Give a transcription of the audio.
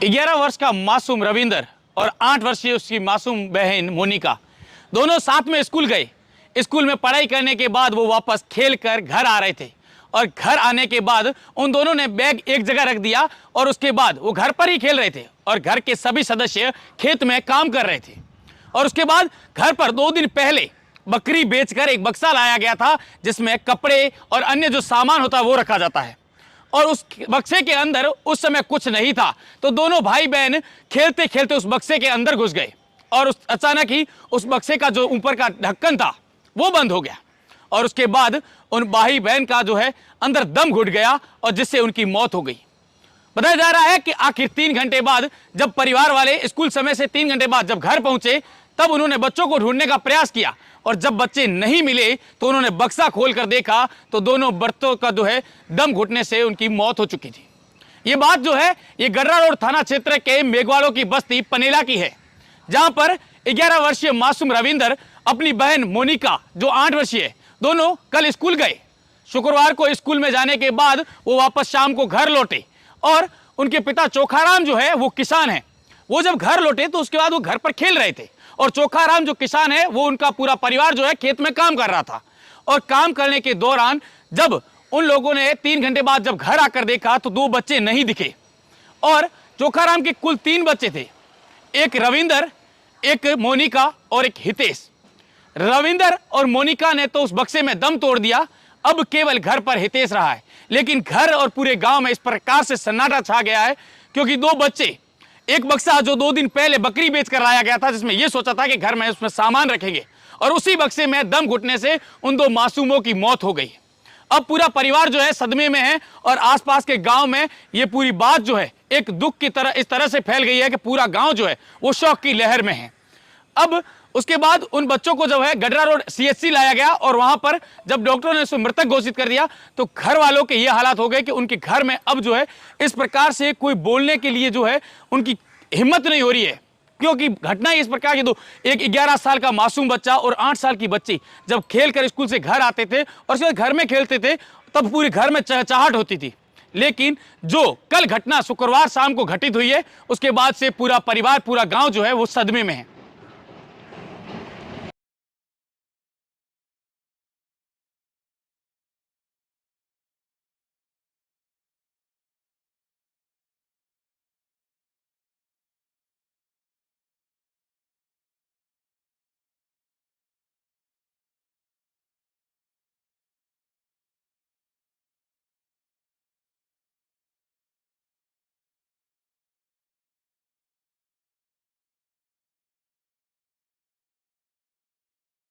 11 वर्ष का मासूम रविंदर और 8 वर्षीय उसकी मासूम बहन मोनिका दोनों साथ में स्कूल गए। स्कूल में पढ़ाई करने के बाद वो वापस खेल कर घर आ रहे थे और घर आने के बाद उन दोनों ने बैग एक जगह रख दिया और उसके बाद वो घर पर ही खेल रहे थे और घर के सभी सदस्य खेत में काम कर रहे थे। और उसके बाद घर पर 2 दिन पहले बकरी बेचकर एक बक्सा लाया गया था जिसमें कपड़े और अन्य जो सामान होता है वो रखा जाता है। और उस बक्से के अंदर उस समय कुछ नहीं था, तो दोनों भाई बहन खेलते खेलते उस बक्से के अंदर घुस गए और अचानक ही उस बक्से का जो ऊपर का ढक्कन था वो बंद हो गया और उसके बाद उन भाई बहन का जो है अंदर दम घुट गया और जिससे उनकी मौत हो गई। बताया जा रहा है कि आखिर 3 घंटे बाद जब परिवार वाले स्कूल समय से 3 घंटे बाद जब घर पहुंचे तब उन्होंने बच्चों को ढूंढने का प्रयास किया और जब बच्चे नहीं मिले तो उन्होंने बक्सा खोलकर देखा तो दोनों बच्चों का जो है दम घुटने से उनकी मौत हो चुकी थी। ये बात जो है ये गर्रा रोड थाना क्षेत्र के मेघवाड़ों की बस्ती पनेला की है, जहां पर 11 वर्षीय मासूम रविंदर अपनी बहन मोनिका जो 8 वर्षीय है, दोनों कल स्कूल गए। शुक्रवार को स्कूल में जाने के बाद वो वापस शाम को घर लौटे और उनके पिता चोखाराम जो है वो किसान है। वो जब घर लौटे तो उसके बाद वो घर पर खेल रहे थे और चोखाराम जो किसान है वो उनका पूरा परिवार जो है खेत में काम कर रहा था। और काम करने के दौरान जब उन लोगों ने 3 घंटे बाद जब घर आकर देखा तो 2 बच्चे नहीं दिखे और चोखाराम के कुल 3 बच्चे थे, एक रविंदर, एक मोनिका और एक हितेश। रविंदर और मोनिका ने तो उस बक्से में दम तोड़ दिया, अब केवल घर पर हितेश रहा है। लेकिन घर और पूरे गांव में इस प्रकार से सन्नाटा छा गया है क्योंकि 2 बच्चे, एक बक्सा जो 2 दिन पहले बकरी बेचकर लाया गया था जिसमें यह सोचा था कि घर में उसमें सामान रखेंगे, और उसी बक्से में दम घुटने से उन 2 मासूमों की मौत हो गई। अब पूरा परिवार जो है सदमे में है और आसपास के गांव में ये पूरी बात जो है एक दुख की तरह इस तरह से फैल गई है कि पूरा गांव जो है वो शौक की लहर में है। अब उसके बाद उन बच्चों को जो है गडरा रोड सीएचसी लाया गया और वहां पर जब डॉक्टरों ने उसे मृतक घोषित कर दिया तो घर वालों के ये हालात हो गए कि उनके घर में अब जो है इस प्रकार से कोई बोलने के लिए जो है उनकी हिम्मत नहीं हो रही है, क्योंकि घटना इस प्रकार की, एक 11 साल का मासूम बच्चा और 8 साल की बच्ची जब खेल कर स्कूल से घर आते थे और उसके घर में खेलते थे तब पूरे घर में चहचहाट होती थी। लेकिन जो कल घटना शुक्रवार शाम को घटित हुई है उसके बाद से पूरा परिवार, पूरा गांव जो है वो सदमे में है।